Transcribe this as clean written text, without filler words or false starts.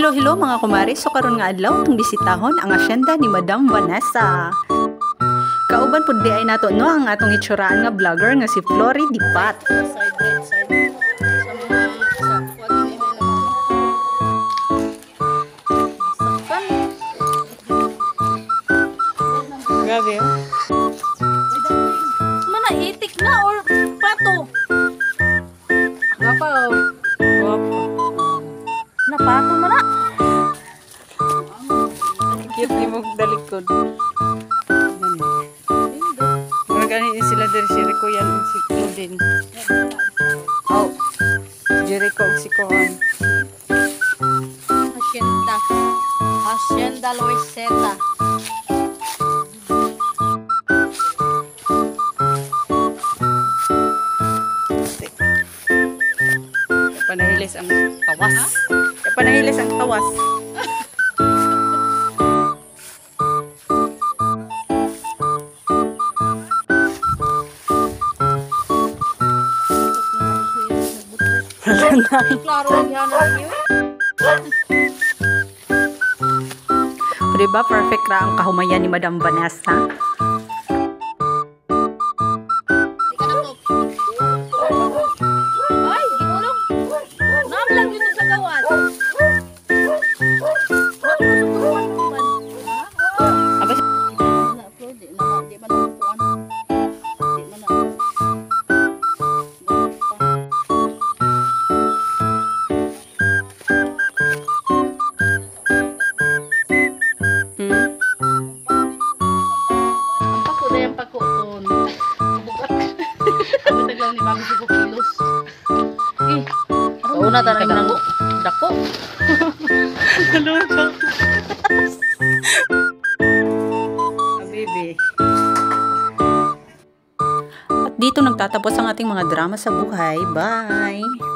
Hello mga kumari, so karon nga adlaw tong bisitahon ang asyenda ni Madam Vanessa. Kauban pud di ay nato no ang atong itsuraan nga vlogger nga si Flory Dipat. Grabe oh. Mana itik na or pato? Gapa oh. Napato mana? Cute ni mo dalikod. Magani sila dari si Rico yan si Claudine. Oh. Jericho si Kohan. Hacienda Loiseta. Panahilis ang tawas. Panahilis ang tawas. Klaro yan na yun. Diba perfect ra ang kahumayan ni Madam Vanessa? Ay, gitulong. Namlang dito sa gawan. Aba, Di man upuan. Di man na. Ang pako na yung pako ton. Bugat. Ako taglaw ni Mami 5 kilos. Eh, una tanong nang dako. Baby. At dito nagtatapos ang ating mga drama sa buhay. Bye!